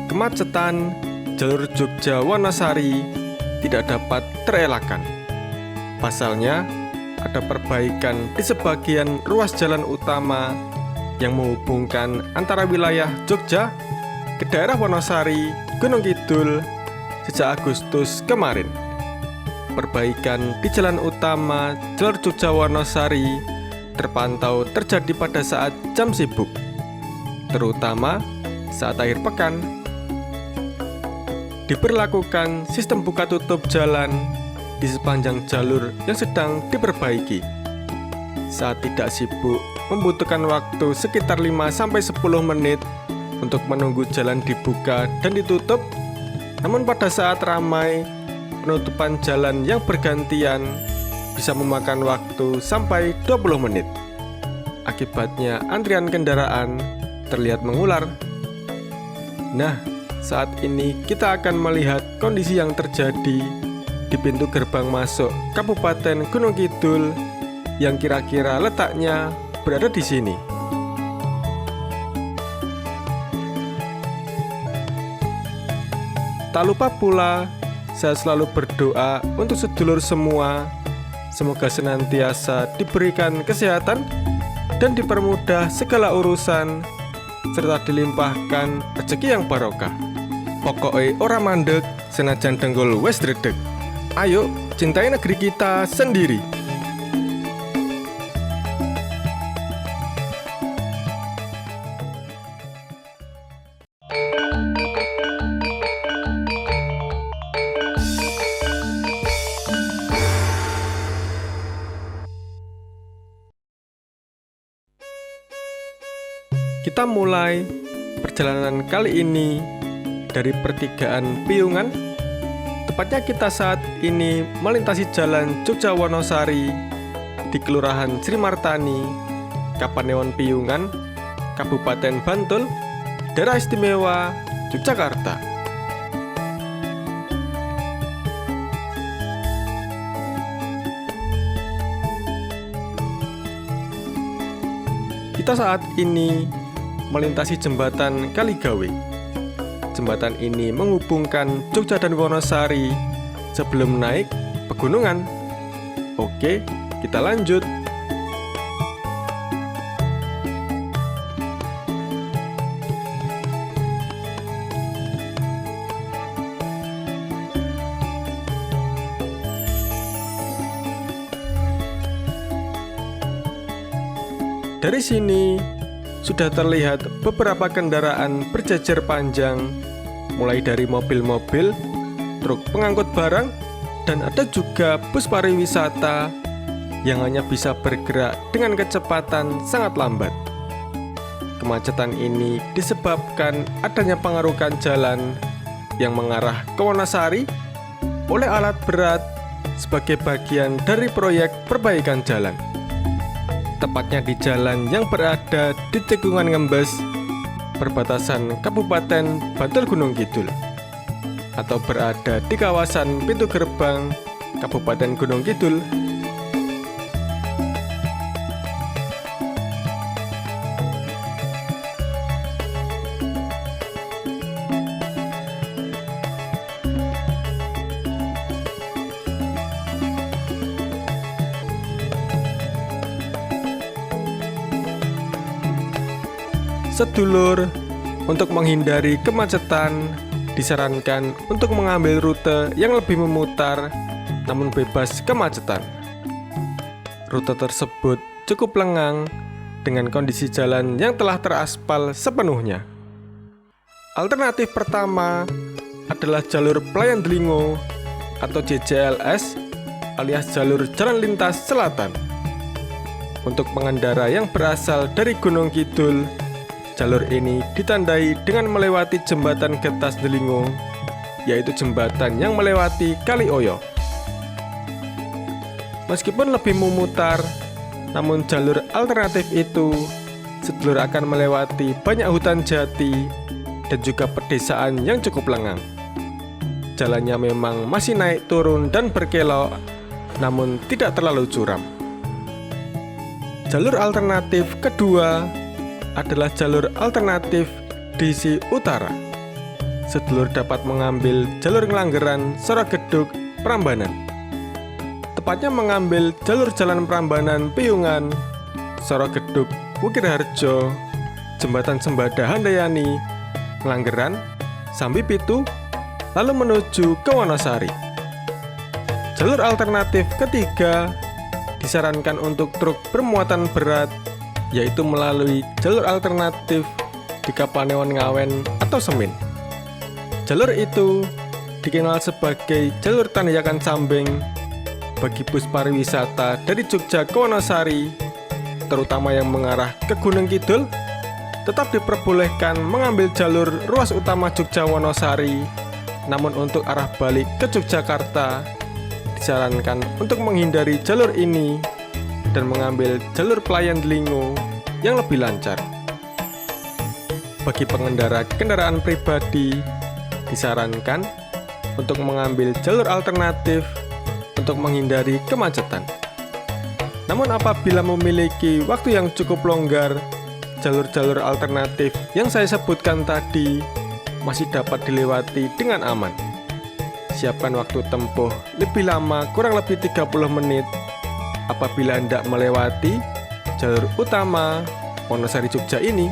Kemacetan jalur Jogja-Wonosari tidak dapat terelakkan. Pasalnya, ada perbaikan di sebagian ruas jalan utama yang menghubungkan antara wilayah Jogja ke daerah Wonosari, Gunung Kidul sejak Agustus kemarin. Perbaikan di jalan utama jalur Jogja-Wonosari terpantau terjadi pada saat jam sibuk, terutama saat akhir pekan. Diberlakukan sistem buka tutup jalan di sepanjang jalur yang sedang diperbaiki. Saat tidak sibuk, membutuhkan waktu sekitar 5-10 menit untuk menunggu jalan dibuka dan ditutup. Namun pada saat ramai, penutupan jalan yang bergantian bisa memakan waktu sampai 20 menit. Akibatnya antrian kendaraan terlihat mengular. Nah, saat ini kita akan melihat kondisi yang terjadi di pintu gerbang masuk Kabupaten Gunung Kidul yang kira-kira letaknya berada di sini. Tak lupa pula, saya selalu berdoa untuk sedulur semua, semoga senantiasa diberikan kesehatan dan dipermudah segala urusan, serta dilimpahkan rezeki yang barokah. Pokoknya ora mandek, senajan denggol wes dredeg. Ayo, cintai negeri kita sendiri. Kita mulai perjalanan kali ini dari pertigaan Piungan. Tepatnya kita saat ini melintasi jalan Jogja-Wonosari di Kelurahan Srimartani, Kapanewon Piungan, Kabupaten Bantul, Daerah Istimewa Yogyakarta. Kita saat ini melintasi jembatan Kaligawe. Jembatan ini menghubungkan Jogja dan Wonosari sebelum naik pegunungan. Oke, kita lanjut. Dari sini sudah terlihat beberapa kendaraan berjejer panjang, mulai dari mobil-mobil, truk pengangkut barang, dan ada juga bus pariwisata yang hanya bisa bergerak dengan kecepatan sangat lambat. Kemacetan ini disebabkan adanya pengerukan jalan yang mengarah ke Wonosari oleh alat berat sebagai bagian dari proyek perbaikan jalan. Tepatnya di jalan yang berada di tikungan Ngembes, perbatasan Kabupaten Bantul Gunung Kidul, atau berada di kawasan pintu gerbang Kabupaten Gunung Kidul. Sedulur, untuk menghindari kemacetan, disarankan untuk mengambil rute yang lebih memutar namun bebas kemacetan. Rute tersebut cukup lengang dengan kondisi jalan yang telah teraspal sepenuhnya. Alternatif pertama adalah jalur Pelayan Delingo atau JJLS alias jalur Jalan Lintas Selatan. Untuk pengendara yang berasal dari Gunung Kidul, jalur ini ditandai dengan melewati jembatan Getas Delingo, yaitu jembatan yang melewati Kali Oyo. Meskipun lebih memutar, namun jalur alternatif itu sedulur akan melewati banyak hutan jati dan juga pedesaan yang cukup lengang. Jalannya memang masih naik turun dan berkelok, namun tidak terlalu curam. Jalur alternatif kedua adalah jalur alternatif di sisi utara. Sedulur dapat mengambil jalur Nglanggeran, Sorogedhug, Prambanan. Tepatnya mengambil jalur Jalan Prambanan, Piyungan, Sorogedhug, Wukirharjo, Jembatan Sembada Handayani, Nglanggeran, Sambi Pitu, lalu menuju ke Wonosari. Jalur alternatif ketiga disarankan untuk truk bermuatan berat, yaitu melalui jalur alternatif di Kapanewon Ngawen atau Semin. Jalur itu dikenal sebagai jalur Tanjakan Cambeng bagi bus pariwisata dari Jogja ke Wonosari, terutama yang mengarah ke Gunung Kidul, tetap diperbolehkan mengambil jalur ruas utama Jogja Wonosari. Namun untuk arah balik ke Yogyakarta disarankan untuk menghindari jalur ini dan mengambil jalur Pelayan Delingo yang lebih lancar. Bagi pengendara kendaraan pribadi disarankan untuk mengambil jalur alternatif untuk menghindari kemacetan. Namun apabila memiliki waktu yang cukup longgar, jalur-jalur alternatif yang saya sebutkan tadi masih dapat dilewati dengan aman. Siapkan waktu tempuh lebih lama, kurang lebih 30 menit apabila hendak melewati jalur utama Wonosari Jogja ini.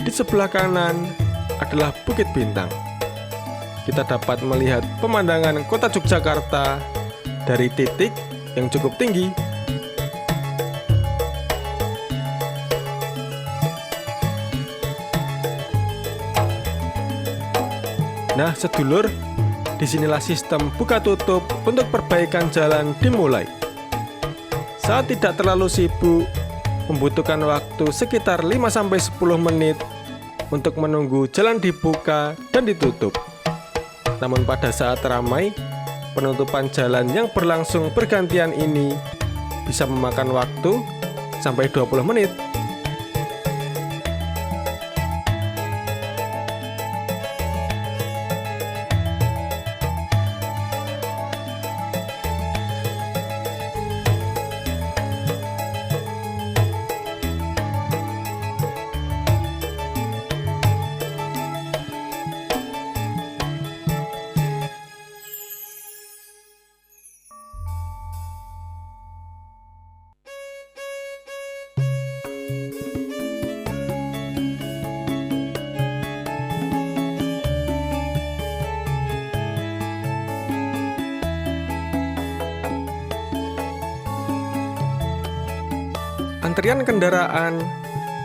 Di sebelah kanan adalah Bukit Bintang. Kita dapat melihat pemandangan kota Yogyakarta dari titik yang cukup tinggi. Nah, sedulur, disinilah sistem buka tutup untuk perbaikan jalan dimulai. Saat tidak terlalu sibuk, membutuhkan waktu sekitar 5-10 menit untuk menunggu jalan dibuka dan ditutup. Namun pada saat ramai, penutupan jalan yang berlangsung bergantian ini bisa memakan waktu sampai 20 menit. Antrian kendaraan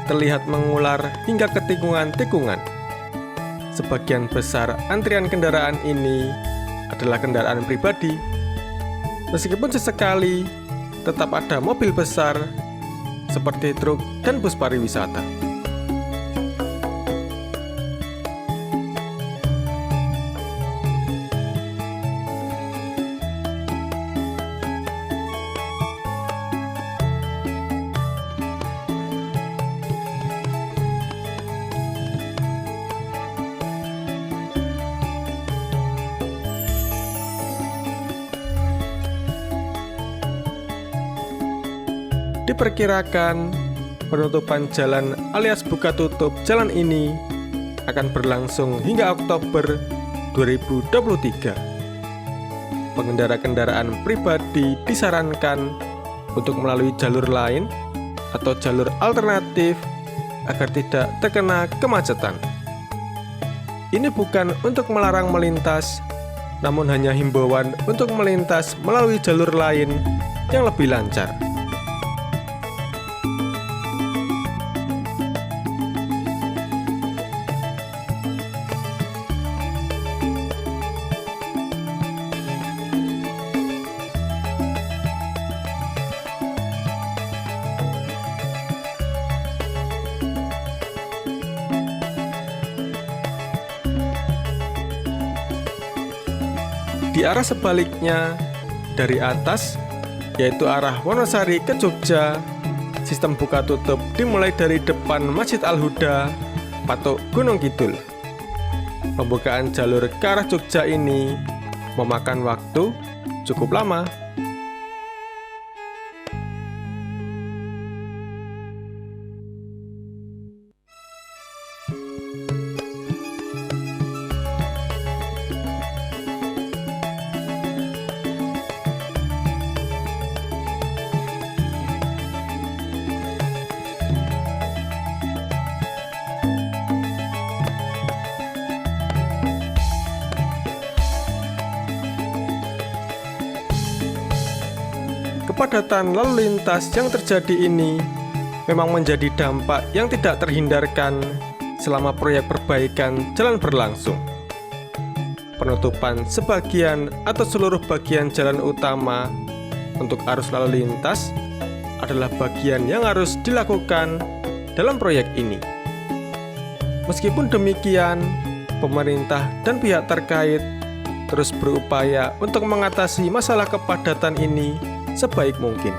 terlihat mengular hingga ke tikungan-tikungan. Sebagian besar antrian kendaraan ini adalah kendaraan pribadi. Meskipun sesekali tetap ada mobil besar seperti truk dan bus pariwisata. Diperkirakan penutupan jalan alias buka tutup jalan ini akan berlangsung hingga Oktober 2023. Pengendara kendaraan pribadi disarankan untuk melalui jalur lain atau jalur alternatif agar tidak terkena kemacetan. Ini bukan untuk melarang melintas, namun hanya himbauan untuk melintas melalui jalur lain yang lebih lancar. Di arah sebaliknya, dari atas, yaitu arah Wonosari ke Jogja, sistem buka tutup dimulai dari depan Masjid Al-Huda, Patok Gunung Kidul. Pembukaan jalur ke arah Jogja ini memakan waktu cukup lama. Kepadatan lalu lintas yang terjadi ini memang menjadi dampak yang tidak terhindarkan selama proyek perbaikan jalan berlangsung. Penutupan sebagian atau seluruh bagian jalan utama untuk arus lalu lintas adalah bagian yang harus dilakukan dalam proyek ini. Meskipun demikian, pemerintah dan pihak terkait terus berupaya untuk mengatasi masalah kepadatan ini sebaik mungkin.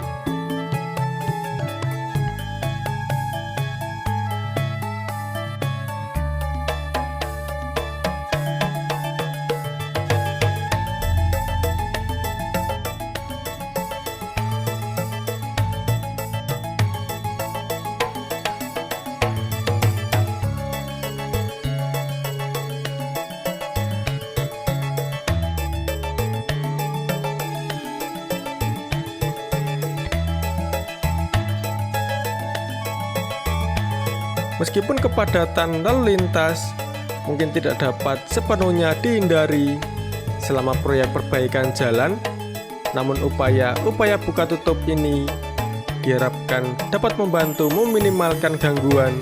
Meskipun kepadatan lalu lintas mungkin tidak dapat sepenuhnya dihindari selama proyek perbaikan jalan, namun upaya buka tutup ini diharapkan dapat membantu meminimalkan gangguan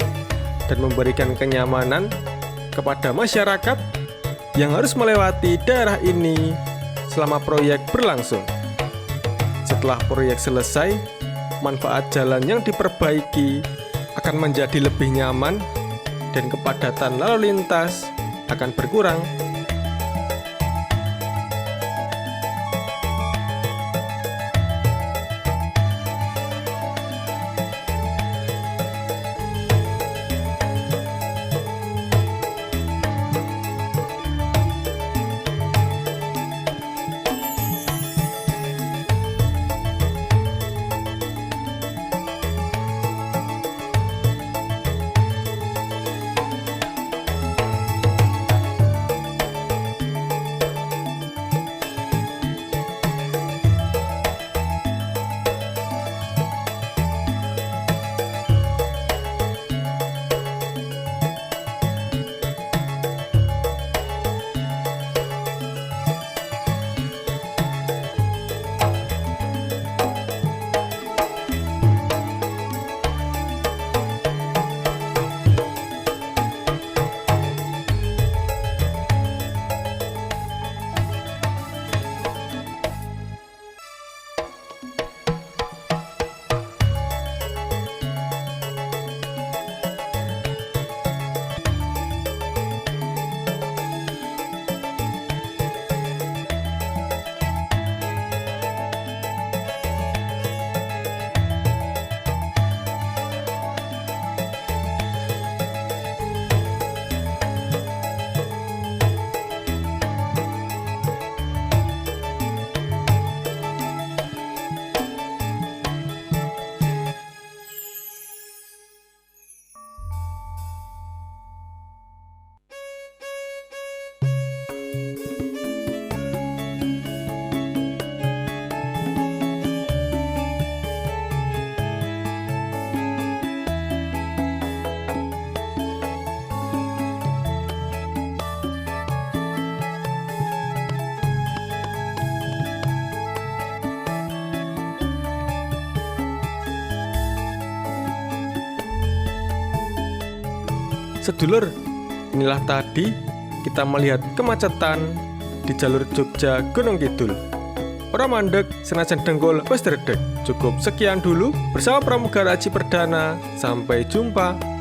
dan memberikan kenyamanan kepada masyarakat yang harus melewati daerah ini selama proyek berlangsung. Setelah proyek selesai, manfaat jalan yang diperbaiki akan menjadi lebih nyaman dan kepadatan lalu lintas akan berkurang. Sedulur, inilah tadi kita melihat kemacetan di jalur Jogja Gunung Kidul. Ora mandek, senajan dengkul wis dredeg. Cukup sekian dulu bersama Pramugara Aji Perdana. Sampai jumpa.